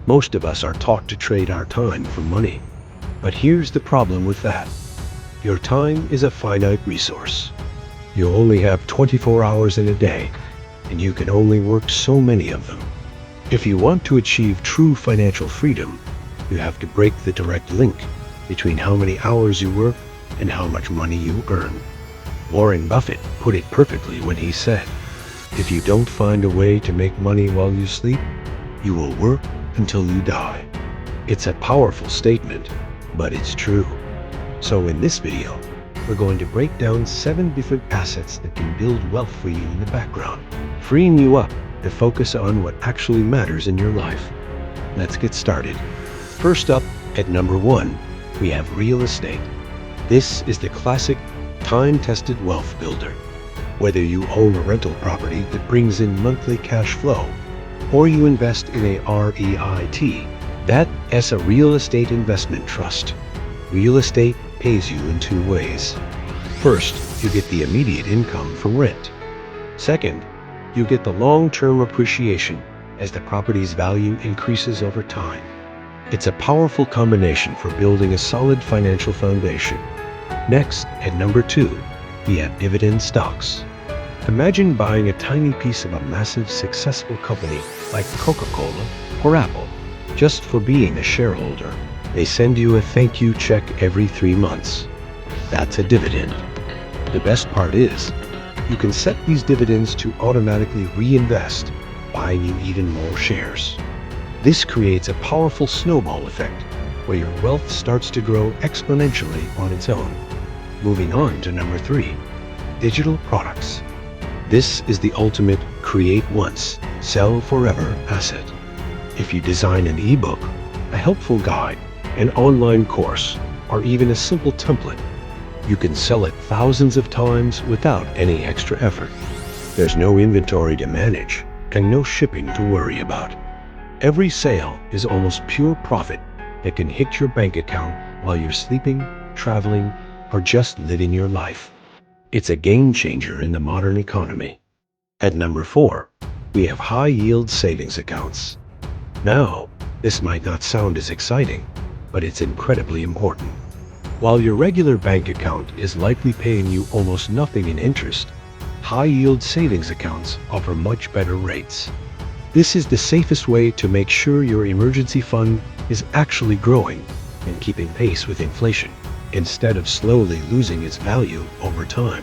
Most of us are taught to trade our time for money. But here's the problem with that. Your time is a finite resource. You only have 24 hours in a day, and you can only work so many of them. If you want to achieve true financial freedom, you have to break the direct link between how many hours you work and how much money you earn. Warren Buffett put it perfectly when he said, "If you don't find a way to make money while you sleep, you will work until you die." It's a powerful statement, but it's true. So in this video, we're going to break down 7 different assets that can build wealth for you in the background, freeing you up to focus on what actually matters in your life. Let's get started. First up, at number 1, we have real estate. This is the classic, time-tested wealth builder. Whether you own a rental property that brings in monthly cash flow, or you invest in a REIT, that is a real estate investment trust. Real estate pays you in 2 ways. First, you get the immediate income from rent. Second, you get the long-term appreciation as the property's value increases over time. It's a powerful combination for building a solid financial foundation. Next, at number 2, we have dividend stocks. Imagine buying a tiny piece of a massive successful company like Coca-Cola or Apple just for being a shareholder. They send you a thank you check every 3 months. That's a dividend. The best part is, you can set these dividends to automatically reinvest, buying you even more shares. This creates a powerful snowball effect where your wealth starts to grow exponentially on its own. Moving on to number 3, digital products. This is the ultimate create once, sell forever asset. If you design an ebook, a helpful guide, an online course, or even a simple template, you can sell it thousands of times without any extra effort. There's no inventory to manage and no shipping to worry about. Every sale is almost pure profit that can hit your bank account while you're sleeping, traveling, or just living your life. It's a game changer in the modern economy. At number 4, we have high-yield savings accounts. Now, this might not sound as exciting, but it's incredibly important. While your regular bank account is likely paying you almost nothing in interest, high-yield savings accounts offer much better rates. This is the safest way to make sure your emergency fund is actually growing and keeping pace with inflation, instead of slowly losing its value over time.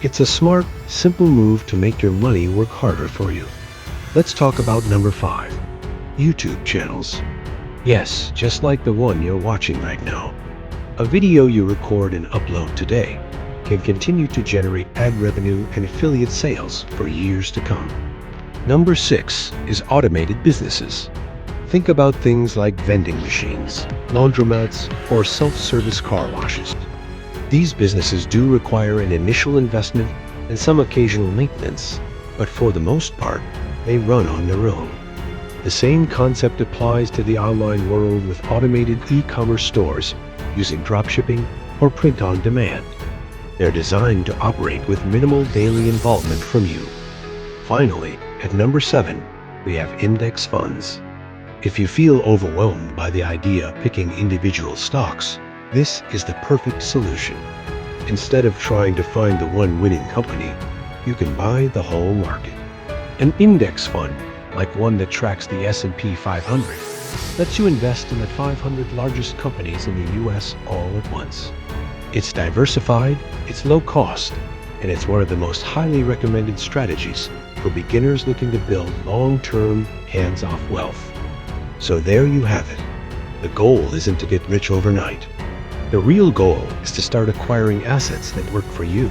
It's a smart, simple move to make your money work harder for you. Let's talk about number 5, YouTube channels. Yes, just like the one you're watching right now. A video you record and upload today can continue to generate ad revenue and affiliate sales for years to come. Number 6 is automated businesses. Think about things like vending machines, laundromats, or self-service car washes. These businesses do require an initial investment and some occasional maintenance, but for the most part, they run on their own. The same concept applies to the online world with automated e-commerce stores using dropshipping or print on demand. They're designed to operate with minimal daily involvement from you. Finally, at number 7, we have index funds. If you feel overwhelmed by the idea of picking individual stocks, this is the perfect solution. Instead of trying to find the one winning company, you can buy the whole market. An index fund, like one that tracks the S&P 500, lets you invest in the 500 largest companies in the US all at once. It's diversified, it's low cost, and it's one of the most highly recommended strategies for beginners looking to build long-term, hands-off wealth. So there you have it. The goal isn't to get rich overnight. The real goal is to start acquiring assets that work for you,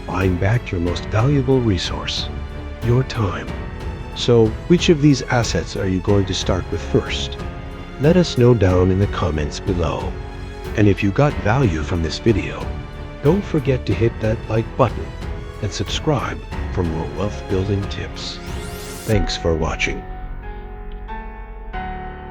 buying back your most valuable resource, your time. So, which of these assets are you going to start with first? Let us know down in the comments below. And if you got value from this video, don't forget to hit that like button and subscribe for more wealth building tips. Thanks for watching.